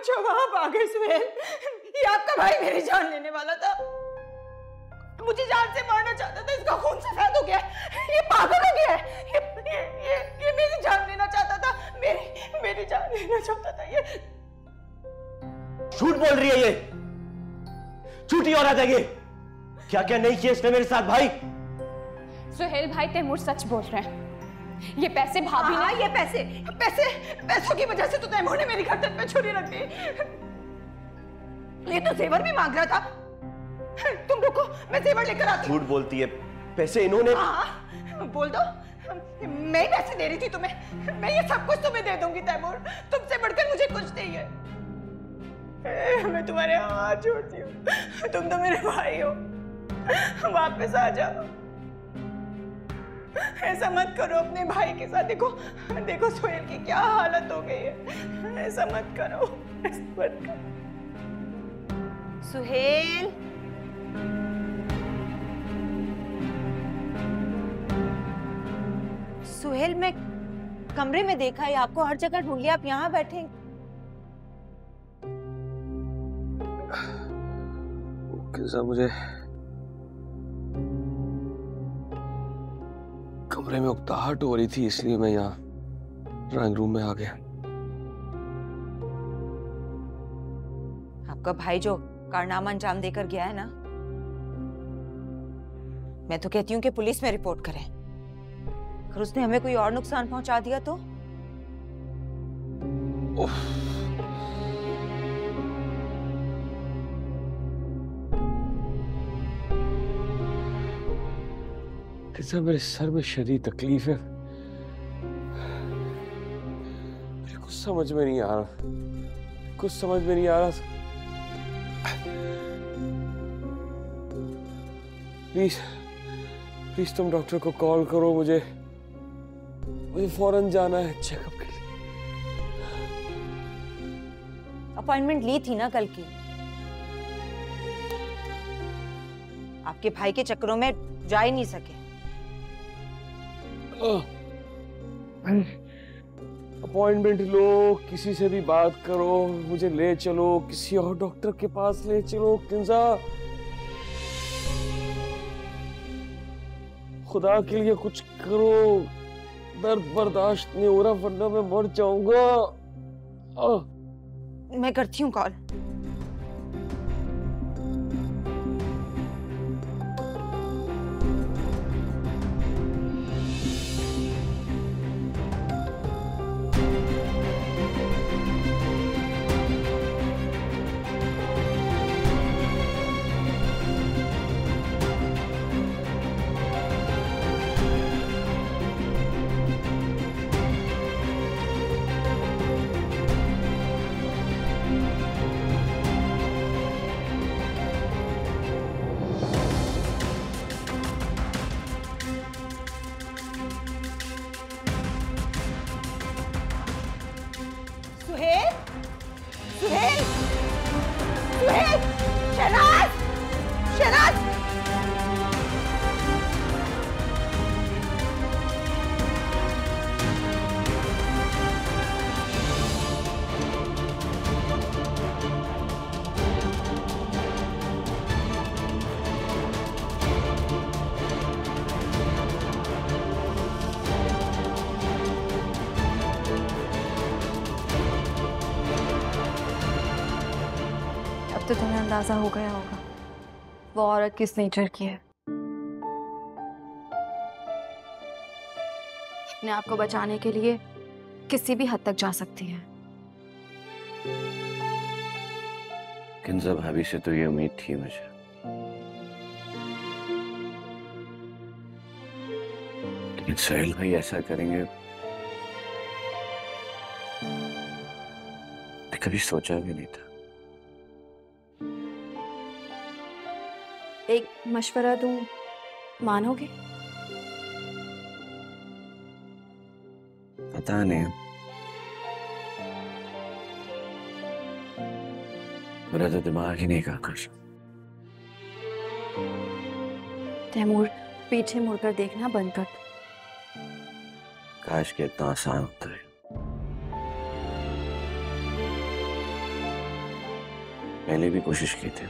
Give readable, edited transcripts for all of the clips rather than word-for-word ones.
अच्छा आप आ गए सुहेल। ये आपका भाई मेरी जान लेने वाला था, मुझे जान से मारना चाहता था, इसका खून सफेद हो गया, ये पागल हो गया है, ये मेरी जान लेना चाहता था, मेरी जान लेना चाहता था। ये झूठ बोल रही है, ये झूठी औरत है। ये क्या क्या नहीं किया इसने मेरे साथ भाई। सुहेल भाई तैमूर सच बोल रहे हैं, ये पैसे भाभी ने। ये पैसों की वजह से तो तैमूर ने मेरी गर्दन पे छुरी रख दी। ये तो जेवर भी मांग रहा था। तुम रुको, मैं जेवर लेकर आती हूँ। झूठ बोलती है, पैसे इन्होंने। हाँ बोल दो, मैं ही पैसे दे रही थी तुम्हें, मैं ये सब कुछ तुम्हें दे दूंगी तैमूर, तुमसे बढ़कर मुझे कुछ नहीं है। मैं तुम्हारे हाथ जोड़ती हूँ, तुम तो मेरे भाई हो, वापस आ जाओ। ऐसा मत करो अपने भाई के साथ। देखो सुहेल की क्या हालत हो गई है, ऐसा मत करो, ऐसा मत करो। सुहेल, सुहेल, मैं कमरे में देखा है आपको, हर जगह ढूंढ लिया, आप यहाँ बैठे। किंजा, मुझे कमरे में उकताहट हो रही थी, इसलिए मैं यहाँ ड्राइंग रूम में आ गया। आपका भाई जो कारनामा अंजाम देकर गया है ना, मैं तो कहती हूँ कि पुलिस में रिपोर्ट करें। अगर उसने हमें कोई और नुकसान पहुंचा दिया तो? किंजा, मेरे सर में शदीद तकलीफ है, मेरे कुछ समझ में नहीं आ रहा, कुछ समझ में नहीं आ रहा। प्लीज प्लीज तुम डॉक्टर को कॉल करो, मुझे फौरन जाना है चेकअप के लिए। अपॉइंटमेंट ली थी ना कल की। आपके भाई के चक्करों में जा ही नहीं सके। अपॉइंटमेंट लो, किसी से भी बात करो, मुझे ले चलो, किसी और डॉक्टर के पास ले चलो। किंजा, खुदा के लिए कुछ करो, दर्द बर्दाश्त नहीं हो रहा, वरना मैं मर जाऊंगा। मैं करती हूँ कॉल। सुहेल, सुहेल, सुहेल, शहनाज, शहनाज। तो तुम्हें अंदाजा हो गया होगा वो औरत किस नेचर की है। अपने आप को बचाने के लिए किसी भी हद तक जा सकती है। किंजा भाभी से तो ये उम्मीद थी मुझे, लेकिन सुहेल भाई ऐसा करेंगे कभी सोचा भी नहीं था। एक मशवरा दूं, मानोगे? पता नहीं, मेरा तो दिमाग ही नहीं काम कर रहा। तैमूर, पीछे मुड़कर देखना बंद कर। काश के इतना आसान होता है। पहले भी कोशिश की थी।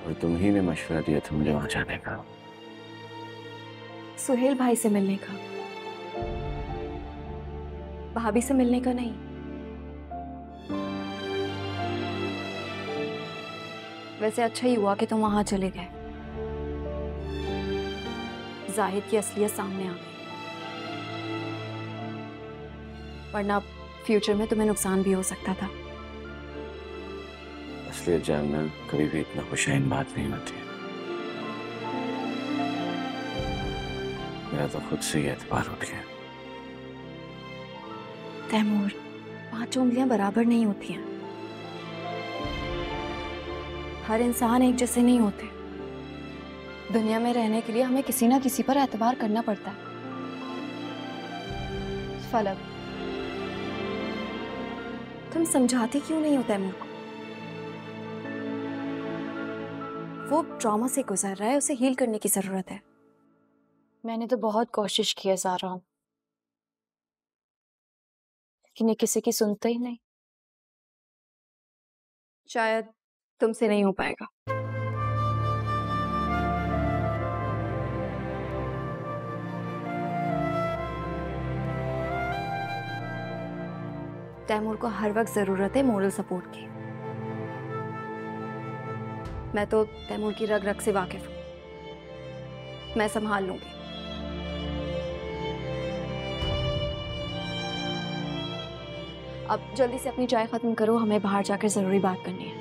और तुम ही ने मशवरा दिया था मुझे वहां जाने का। सुहेल भाई से मिलने का, भाभी से मिलने का नहीं। वैसे अच्छा ही हुआ कि तुम वहां चले गए। जाहिद की असलियत सामने आ गई, वरना फ्यूचर में तुम्हें नुकसान भी हो सकता था। असलियत जानना कभी भी इतना खुशाइन बात नहीं होती। मेरा तो खुद से ही एतबार उठ गया। तैमूर, 5 उंगलियां बराबर नहीं होती हैं। हर इंसान एक जैसे नहीं होते। दुनिया में रहने के लिए हमें किसी ना किसी पर एतबार करना पड़ता है। फलक, तुम समझाती क्यों नहीं हो तैमूर को? वो ट्रॉमा से गुजर रहा है, उसे हील करने की जरूरत है। मैंने तो बहुत कोशिश की है ज़ारा, लेकिन ये किसी की सुनते ही नहीं। शायद तुमसे नहीं हो पाएगा। तैमूर को हर वक्त जरूरत है मोरल सपोर्ट की। मैं तो तैमूर की रग रग से वाकिफ हूं, मैं संभाल लूंगी। अब जल्दी से अपनी चाय खत्म करो, हमें बाहर जाकर जरूरी बात करनी है।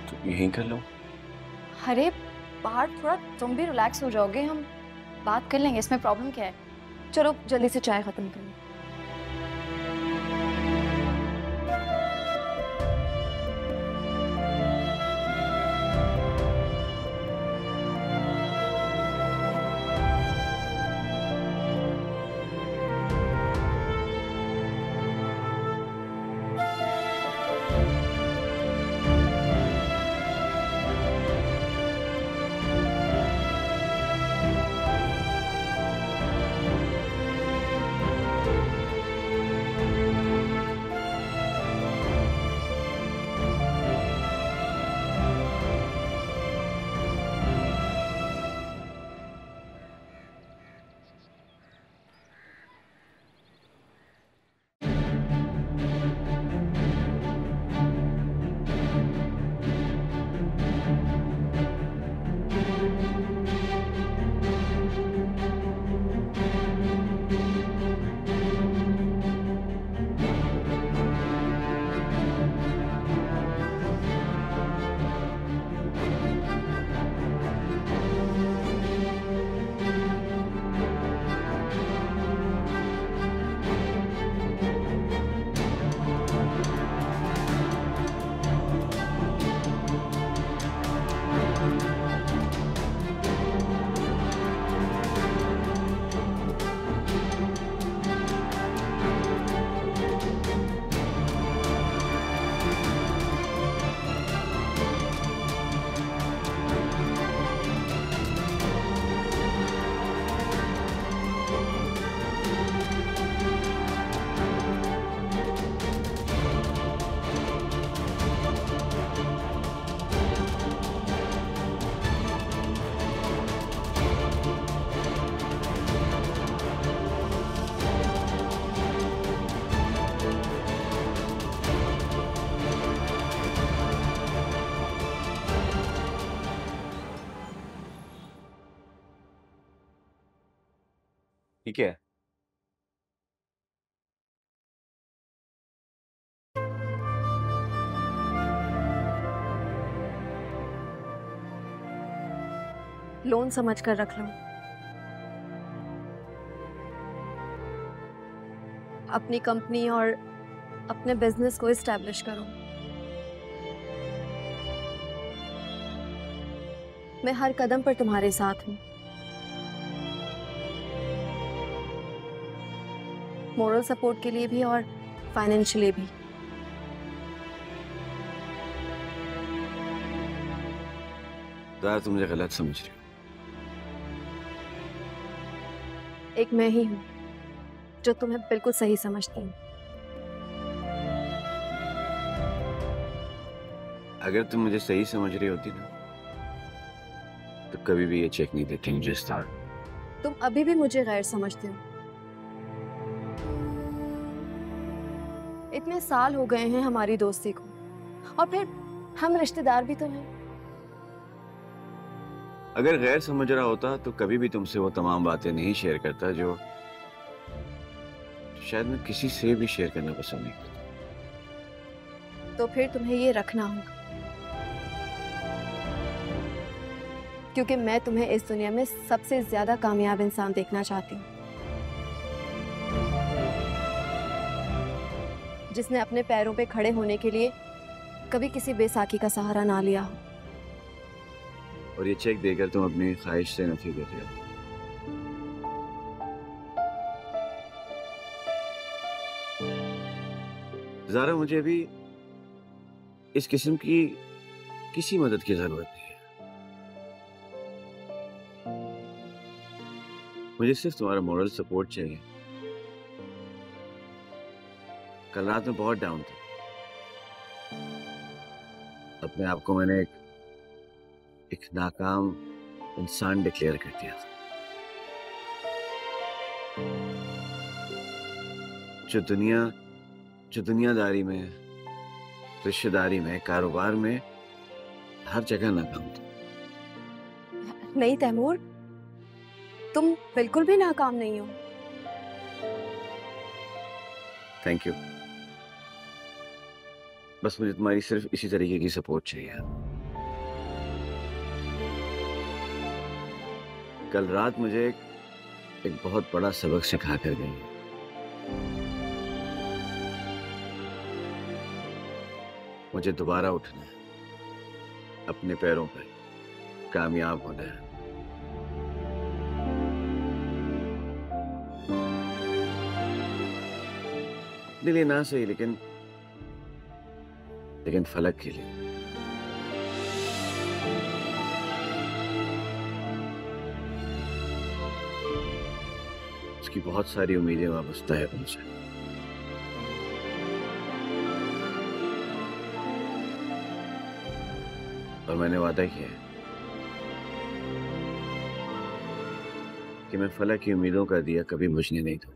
तो यहीं कर लो। अरे बाहर थोड़ा तुम भी रिलैक्स हो जाओगे, हम बात कर लेंगे, इसमें प्रॉब्लम क्या है? चलो जल्दी से चाय खत्म करो। ठीक है। लोन समझ कर रख लो। अपनी कंपनी और अपने बिजनेस को एस्टैब्लिश करो। मैं हर कदम पर तुम्हारे साथ हूं, मोरल सपोर्ट के लिए भी और फाइनेंशियली भी। दादा तुम मुझे गलत समझ रही हो। एक मैं ही हूं जो तुम्हें बिल्कुल सही समझती हूँ। अगर तुम मुझे सही समझ रही होती ना तो कभी भी ये चेक नहीं देती मुझे इस तरह। तुम अभी भी मुझे गैर समझते हो। इतने साल हो गए हैं हमारी दोस्ती को, और फिर हम रिश्तेदार भी तो हैं। अगर गैर समझ रहा होता तो कभी भी तुमसे वो तमाम बातें नहीं शेयर करता जो शायद मैं किसी से भी शेयर करना पसंद नहीं करता। तो फिर तुम्हें ये रखना होगा, क्योंकि मैं तुम्हें इस दुनिया में सबसे ज्यादा कामयाब इंसान देखना चाहती हूँ, जिसने अपने पैरों पे खड़े होने के लिए कभी किसी बेसाखी का सहारा ना लिया हो। और ये चेक देकर तुम अपनी ख्वाहिश से नफी कर रहे हो। ज़ारा, मुझे अभी इस किस्म की किसी मदद की जरूरत नहीं है। मुझे सिर्फ तुम्हारा मॉरल सपोर्ट चाहिए। कल रात में बहुत डाउन था। अपने आप को मैंने एक नाकाम इंसान डिक्लेयर कर दिया था। जो दुनियादारी में, रिश्तेदारी में, कारोबार में, हर जगह नाकाम था। नहीं तैमूर, तुम बिल्कुल भी नाकाम नहीं हो। Thank you. बस मुझे तुम्हारी सिर्फ इसी तरीके की सपोर्ट चाहिए। कल रात मुझे एक बहुत बड़ा सबक सिखा कर गई। मुझे दोबारा उठना है, अपने पैरों पर कामयाब होना है। अपने लिए ना सही, लेकिन फलक के लिए। उसकी बहुत सारी उम्मीदें वाबस्ता है उनसे। और मैंने वादा किया है कि मैं फलक की उम्मीदों का दिया कभी बुझने नहीं दूंगा।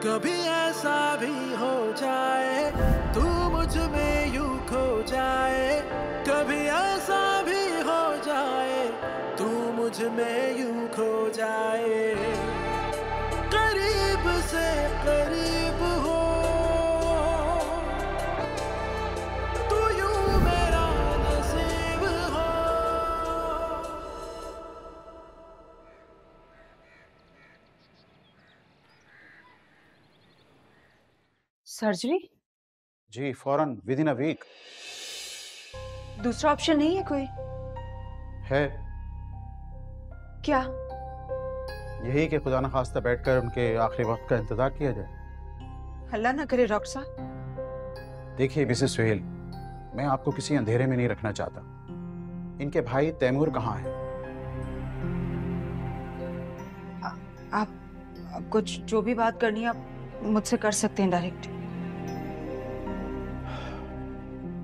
कभी ऐसा भी हो जाए तू मुझ में यूं खो जाए, कभी ऐसा भी हो जाए तू मुझ में यूं खो जाए। करीब से करीब हो तू, यूं मेरा नसीब हो। सर्जरी? जी फौरन, विद इन अ वीक। दूसरा ऑप्शन नहीं है कोई? है। क्या? यही कि खुदा न खास्ता बैठकर उनके आखिरी वक्त का इंतजार किया जाए। अल्लाह ना करे डॉक्टर साहब। देखिए मिसेस सुहेल, मैं आपको किसी अंधेरे में नहीं रखना चाहता। इनके भाई तैमूर कहाँ हैं? आप कुछ जो भी बात करनी है आप मुझसे कर सकते हैं डायरेक्ट।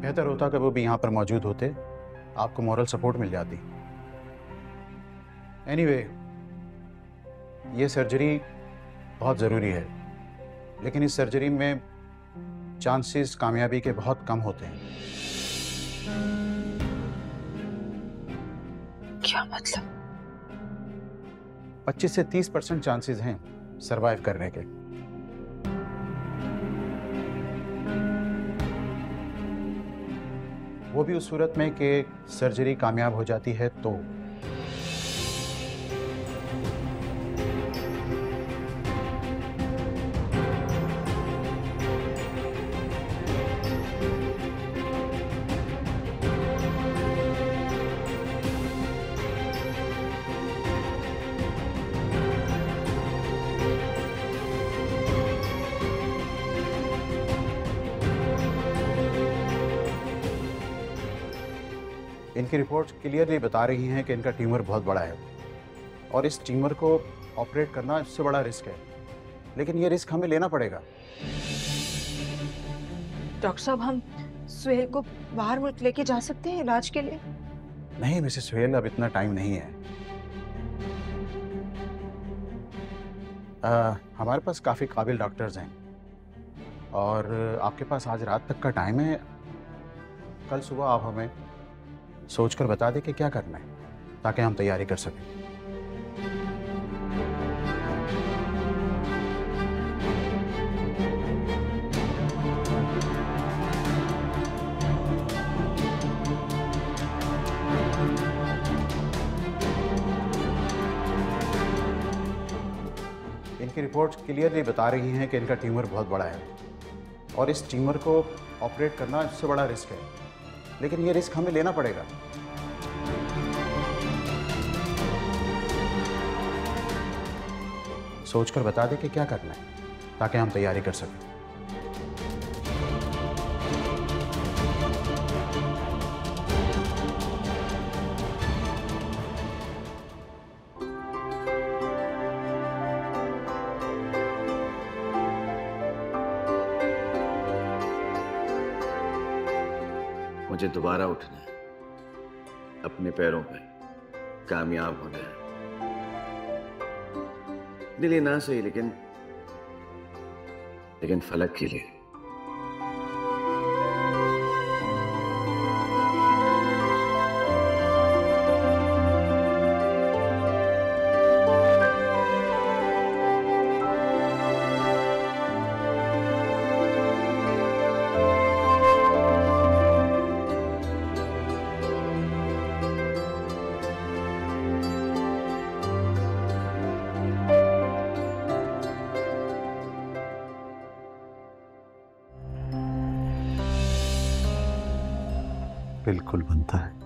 बेहतर होता कि वो भी यहाँ पर मौजूद होते, आपको मॉरल सपोर्ट मिल जाती। एनीवे, ये सर्जरी बहुत ज़रूरी है, लेकिन इस सर्जरी में चांसेस कामयाबी के बहुत कम होते हैं। क्या मतलब? 25 से 30% चांसेस हैं सरवाइव करने के। वो भी उस सूरत में कि सर्जरी कामयाब हो जाती है तो। इनकी रिपोर्ट क्लियरली बता रही हैं कि इनका ट्यूमर बहुत बड़ा है और इस ट्यूमर को ऑपरेट करना इससे बड़ा रिस्क है, लेकिन ये रिस्क हमें लेना पड़ेगा। डॉक्टर साहब, हम सुहेल को बाहर मुल्क लेके जा सकते हैं इलाज के लिए? नहीं मिसेस सुहेल, अब इतना टाइम नहीं है। हमारे पास काफ़ी काबिल डॉक्टर्स हैं और आपके पास आज रात तक का टाइम है। कल सुबह आप हमें सोचकर बता दें कि क्या करना है ताकि हम तैयारी कर सकें। इनकी रिपोर्ट क्लियरली बता रही हैं कि इनका ट्यूमर बहुत बड़ा है और इस ट्यूमर को ऑपरेट करना इससे बड़ा रिस्क है, लेकिन ये रिस्क हमें लेना पड़ेगा। सोचकर बता दें कि क्या करना है ताकि हम तैयारी कर सकें। मुझे दोबारा उठना है, अपने पैरों पे कामयाब होना है। दिली ना सही, लेकिन फलक के लिए। बिल्कुल बनता है।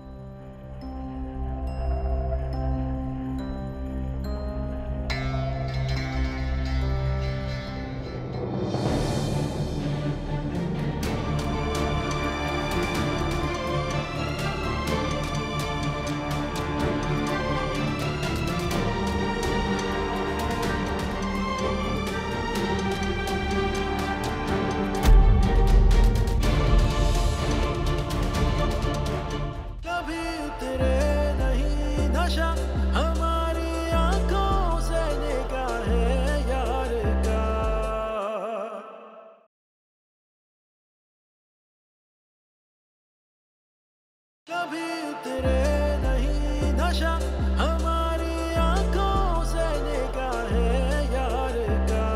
कभी उतरे नहीं नशा हमारी आंखों से निगाहें यार का।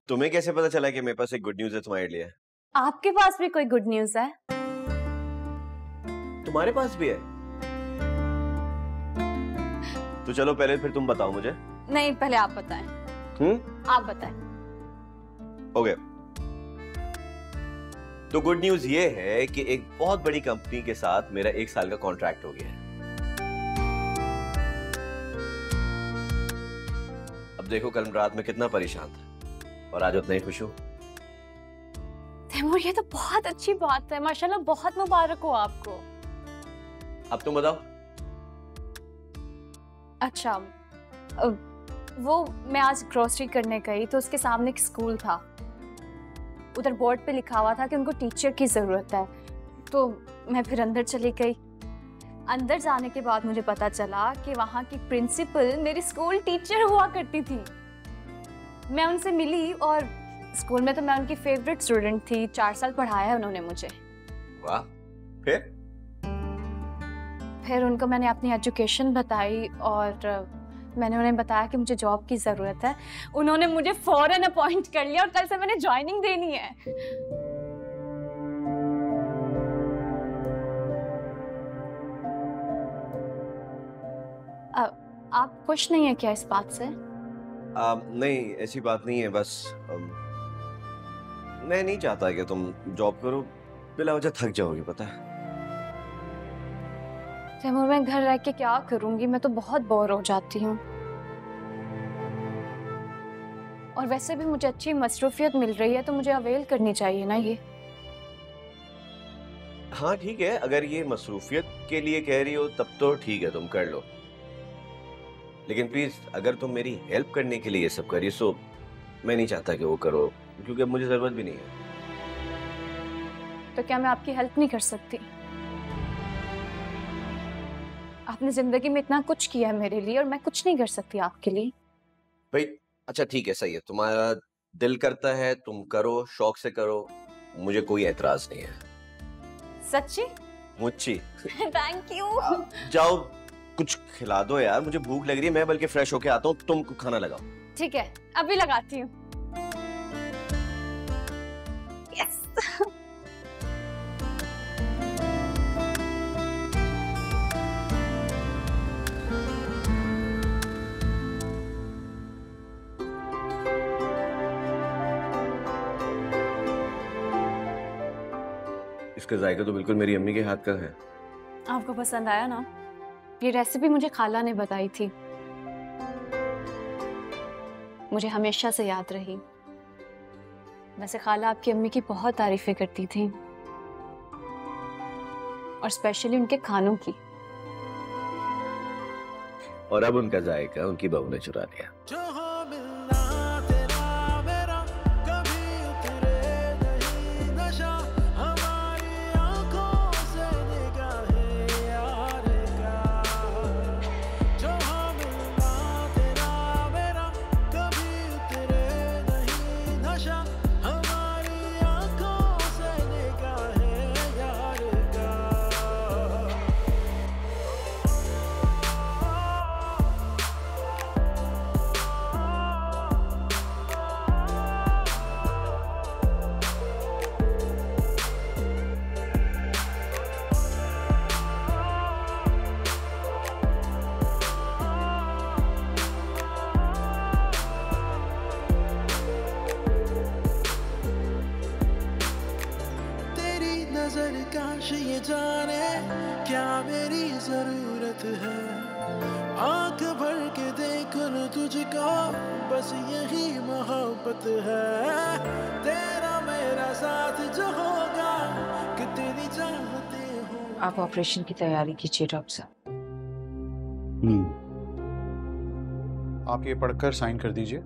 तुम्हें कैसे पता चला कि मेरे पास एक गुड न्यूज़ है तुम्हारे लिए? आपके पास भी कोई गुड न्यूज़ है? तुम्हारे पास भी है? तो चलो पहले फिर तुम बताओ मुझे। नहीं, पहले आप बताएं। आप बताएं। ओके। तो गुड न्यूज ये है कि एक बहुत बड़ी कंपनी के साथ मेरा 1 साल का कॉन्ट्रैक्ट हो गया है। अब देखो, कल रात में कितना परेशान था और आज उतना ही खुश हूं। तैमूर, ये तो बहुत अच्छी बात है, माशाल्लाह, बहुत मुबारक हो आपको। अब तुम बताओ। अच्छा, वो मैं आज ग्रोसरी करने गई तो उसके सामने एक स्कूल था। उधर बोर्ड पे लिखा हुआ था कि उनको टीचर की ज़रूरत है, तो मैं फिर अंदर चली गई। अंदर जाने के बाद मुझे पता चला कि वहाँ की प्रिंसिपल मेरी स्कूल टीचर हुआ करती थी। मैं उनसे मिली और स्कूल में तो मैं उनकी फेवरेट स्टूडेंट थी। 4 साल पढ़ाया है उन्होंने मुझे। वाह। फिर उनको मैंने अपनी एजुकेशन बताई और मैंने उन्हें बताया कि मुझे जॉब की ज़रूरत है। उन्होंने मुझे फौरन अपॉइंट कर लिया और कल से मैंने ज्वाइनिंग देनी है। आप खुश नहीं है क्या इस बात से? नहीं, ऐसी बात नहीं है। बस मैं नहीं चाहता कि तुम जॉब करो, बिला वजह थक जाओगी, पता है। तैमूर, मैं घर रह के क्या करूंगी? मैं तो बहुत बोर हो जाती हूँ। और वैसे भी मुझे अच्छी मसरूफियत मिल रही है तो मुझे अवेल करनी चाहिए ना ये। हाँ ठीक है, अगर ये मसरूफियत के लिए कह रही हो तब तो ठीक है, तुम कर लो। लेकिन प्लीज अगर तुम मेरी हेल्प करने के लिए ये सब करिए तो मैं नहीं चाहता कि वो करो, क्योंकि अब मुझे जरूरत भी नहीं है। तो क्या मैं आपकी हेल्प नहीं कर सकती? आपने जिंदगी में इतना कुछ किया है मेरे लिए और मैं कुछ नहीं कर सकती आपके लिए। भाई अच्छा ठीक है, सही है, तुम्हारा दिल करता है तुम करो, शौक से करो, मुझे कोई एतराज नहीं है। सच्ची? मुच्ची थैंक यू। जाओ कुछ खिला दो यार, मुझे भूख लग रही है, मैं बल्कि फ्रेश होके आता हूँ, तुम खाना लगाओ। ठीक है, अभी लगाती हूँ। यस। इसका जायका तो बिल्कुल मेरी अम्मी के हाथ का है। आपको पसंद आया ना? ये रेसिपी मुझे खाला ने बताई थी, मुझे हमेशा से याद रही। वैसे खाला आपकी अम्मी की बहुत तारीफें करती थी, और स्पेशली उनके खानों की। और अब उनका जायका उनकी बहू ने चुरा लिया। ये जाने क्या मेरी जरूरत है, आंख भर के देख लूं तुझको, बस यही मोहब्बत है। तेरा मेरा साथ जो होगा, कितनी चाहते हो। आप ऑपरेशन की तैयारी कीजिए डॉक्टर साहब। आप ये पढ़कर साइन कर दीजिए।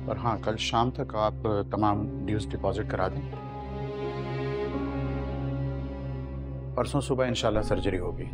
और हाँ, कल शाम तक आप तमाम ड्यूज डिपॉजिट करा दें। परसों सुबह इंशाल्लाह सर्जरी होगी।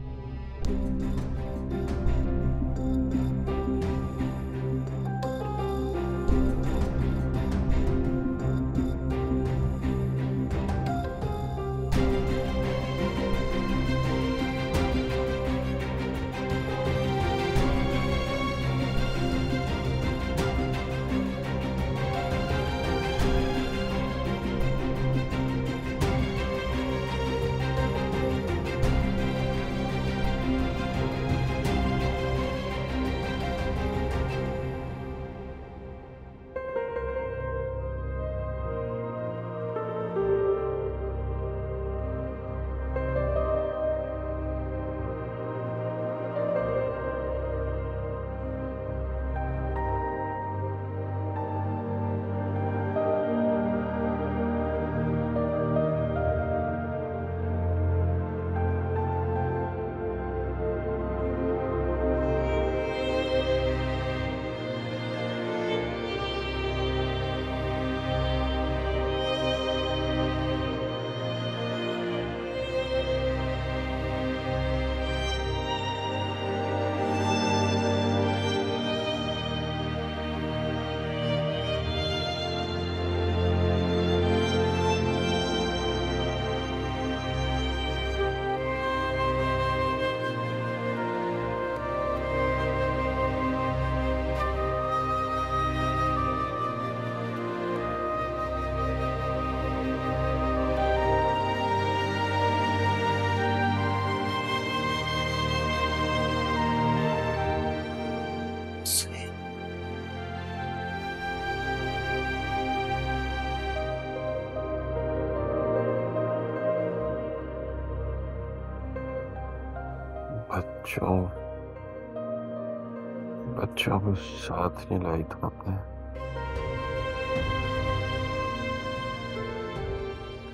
बच्चों को साथ नहीं लाई तुम अपने।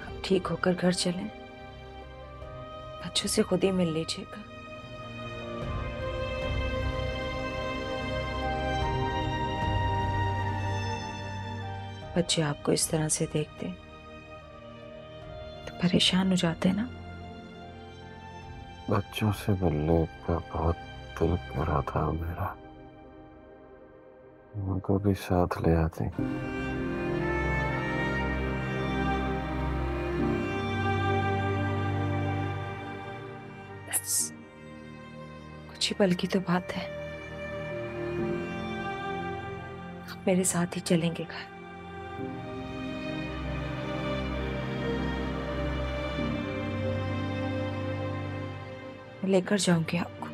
अब ठीक होकर घर चलें, बच्चों से खुद ही मिल लीजिएगा। बच्चे आपको इस तरह से देखते तो परेशान हो जाते ना। बच्चों से मिलने का बहुत दिल कर रहा था मेरा, उनको भी साथ ले आते। बस कुछ ही पल की तो बात है, आप मेरे साथ ही चलेंगे घर। मैं लेकर जाऊंगी आपको।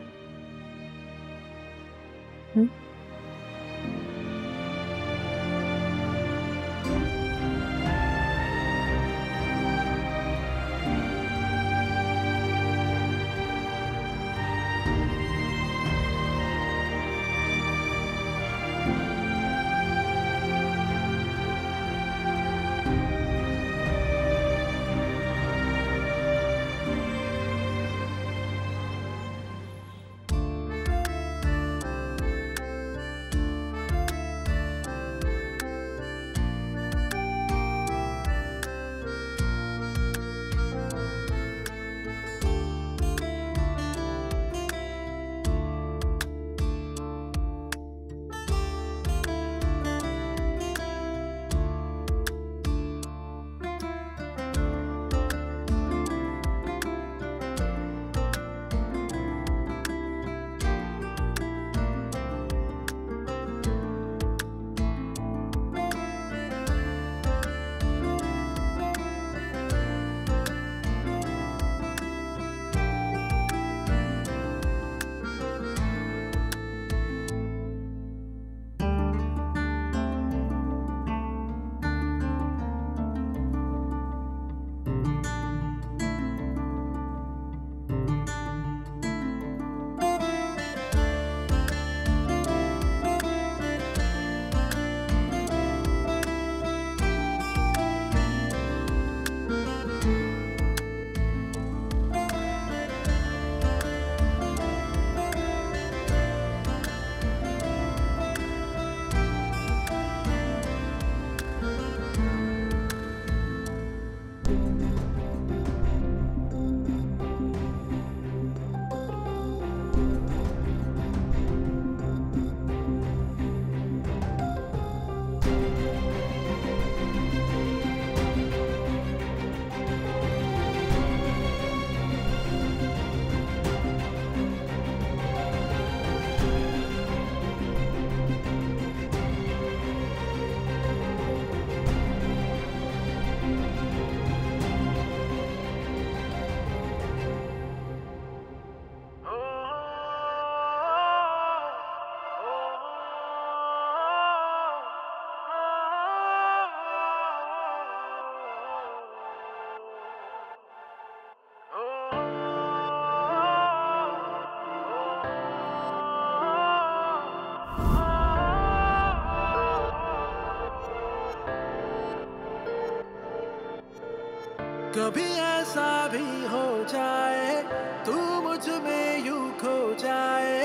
कभी ऐसा भी हो जाए तू मुझ में यूं खो जाए,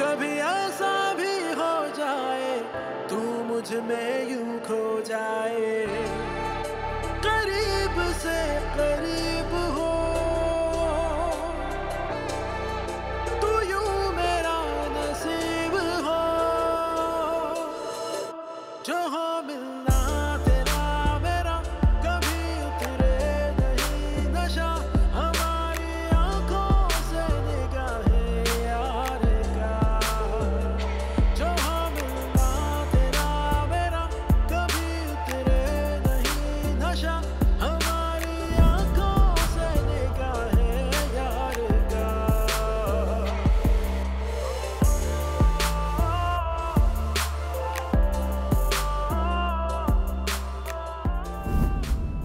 कभी ऐसा भी हो जाए तू मुझ में यूं खो जाए। करीब से करीब हो तू यूं मेरा नसीब हो, जो हो मिलना तेरा मेरा कभी उतरे नहीं नशा, हमारी आंखों से निगाहे यार का। जो हो मिलना तेरा मेरा कभी उतरे नहीं नशा, हमारी आंखों से निगाहे यार का।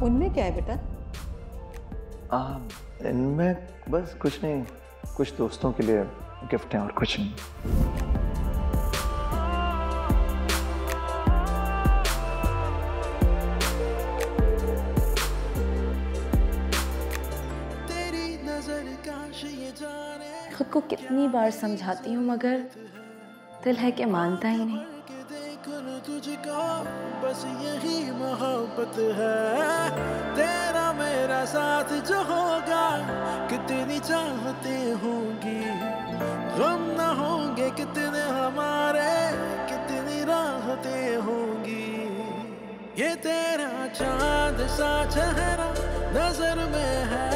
उनमें क्या है बेटा? इनमें बस कुछ नहीं, कुछ दोस्तों के लिए गिफ्ट हैं और कुछ नहीं। खुद को कितनी बार समझाती हूँ मगर दिल है कि मानता ही नहीं। तुझको बस यही मोहब्बत है, तेरा मेरा साथ जो होगा, कितनी चाहते होंगी, गम न होंगे कितने हमारे, कितनी राहतें होंगी। ये तेरा चांद सा चेहरा नजर में है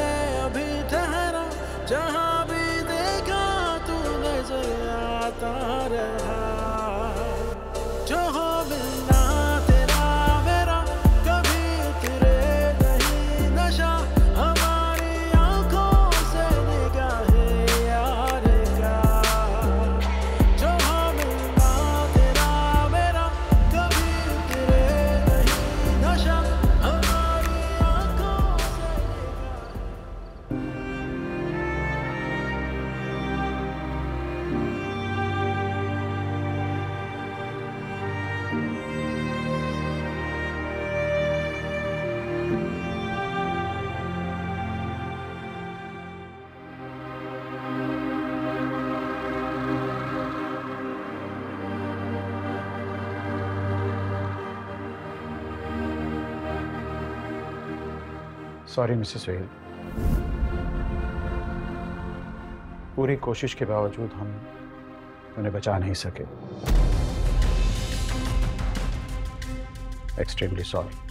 अभी ठहरा, जहाँ भी देखा तू नजर आता रहा। जो हो मिलना तेरा मेरा, कभी उतरे नहीं नशा, हमारी आंखों से निगाहे यार का। जो हो मिलना तेरा मेरा, कभी उतरे नहीं नशा, हमारी आंखों से सॉरी मिसेस सोहेल, पूरी कोशिश के बावजूद हम उन्हें बचा नहीं सके। Extremely sorry.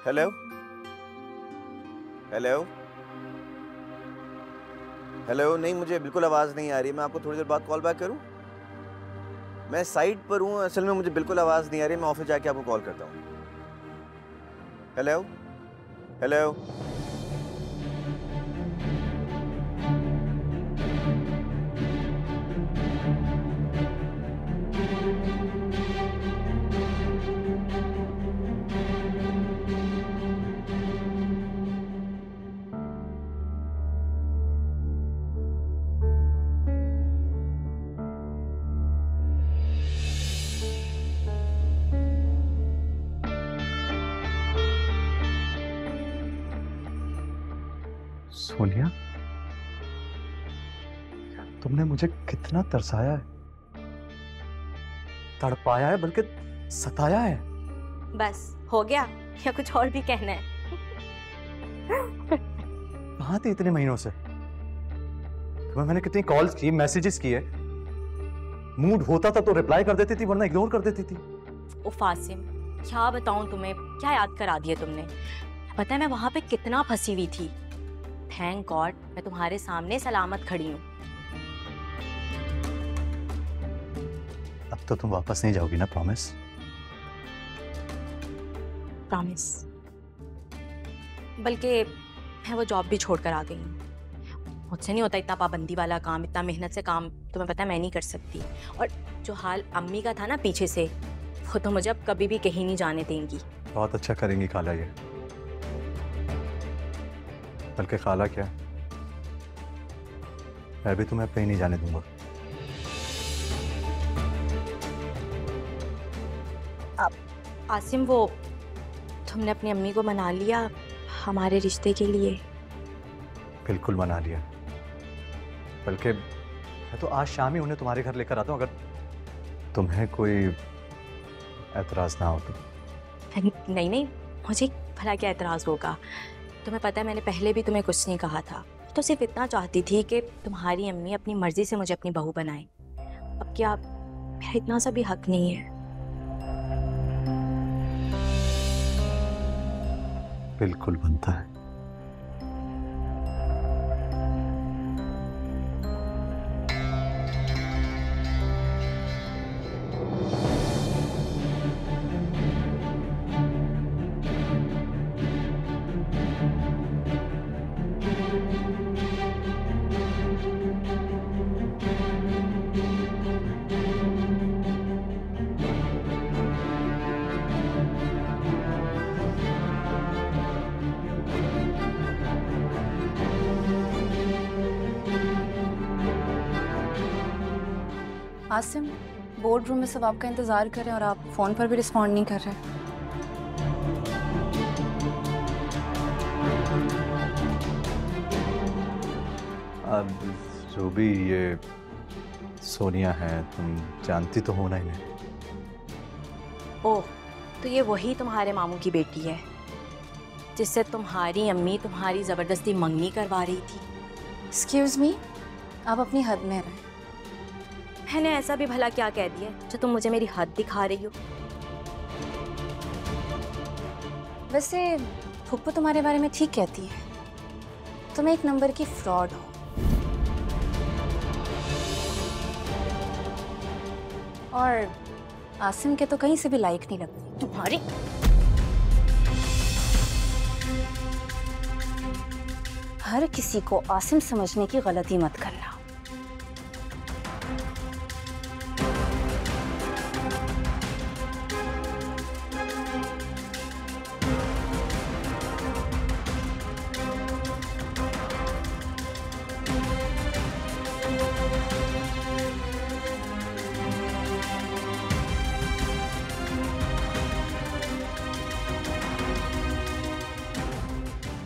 Hello hello hello, नहीं मुझे बिल्कुल आवाज़ नहीं आ रही। मैं आपको थोड़ी देर बाद कॉल बैक करूं? मैं साइट पर हूं, असल में मुझे बिल्कुल आवाज़ नहीं आ रही। मैं ऑफिस जाके आपको कॉल करता हूं। हेलो हेलो सोनिया, तुमने मुझे कितना तरसाया है, तड़पाया है, बल्कि सताया है। बस हो गया या कुछ और भी कहना है? कहाँ थी इतने महीनों से? तुम्हें मैंने कितनी कॉल्स की, मैसेजेस किए, मूड होता था तो रिप्लाई कर देती थी, वरना इग्नोर कर देती थी। ओ फासिम, क्या बताऊं तुम्हें, क्या याद करा दिया तुमने। पता है मैं वहां पे कितना फंसी हुई थी। थैंक गॉड मैं तुम्हारे सामने सलामत खड़ी हूँ। अब तो तुम वापस नहीं जाओगी ना? प्रॉमिस? प्रॉमिस। बल्कि मैं वो जॉब भी छोड़कर आ गई हूँ। मुझसे नहीं होता इतना पाबंदी वाला काम, इतना मेहनत से काम, तुम्हें पता है मैं नहीं कर सकती। और जो हाल अम्मी का था ना पीछे से, वो तो मुझे अब कभी भी कहीं नहीं जाने देंगी। बहुत अच्छा करेंगी खाला ये। बल्कि खाला क्या, मैं भी तुम्हें कहीं नहीं जाने दूंगा। आसिम, वो तुमने अपनी अम्मी को मना लिया हमारे रिश्ते के लिए? बिल्कुल मना लिया। बल्कि मैं तो आज शाम ही उन्हें तुम्हारे घर लेकर आता हूँ। तुम्हें कोई एतराज ना हो तो। नहीं नहीं, मुझे भला क्या एतराज़ होगा। तुम्हें पता है मैंने पहले भी तुम्हें कुछ नहीं कहा था, तो सिर्फ इतना चाहती थी कि तुम्हारी अम्मी अपनी मर्जी से मुझे अपनी बहू बनाए। अब क्या मेरा इतना सा भी हक नहीं है? बिल्कुल बनता है। आसिम, बोर्ड रूम में सब आपका इंतजार कर रहे हैं और आप फोन पर भी रिस्पॉन्ड नहीं कर रहे। अब जो भी ये सोनिया है, तुम जानती तो हो ना इन्हें। ओह, तो ये वही तुम्हारे मामू की बेटी है जिससे तुम्हारी अम्मी तुम्हारी ज़बरदस्ती मंगनी करवा रही थी। एक्सक्यूज मी, आप अपनी हद में रहें। मैंने ऐसा भी भला क्या कह दिया जो तुम मुझे मेरी हद दिखा रही हो? वैसे फुप्पू तुम्हारे बारे में ठीक कहती है, तुम एक नंबर की फ्रॉड हो। और आसिम के तो कहीं से भी लायक नहीं लगती तुम्हारी। हर किसी को आसिम समझने की गलती मत करना।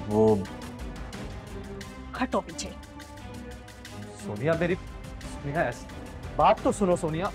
वो हटो पीछे। सोनिया मेरी, सोनिया बात तो सुनो सोनिया।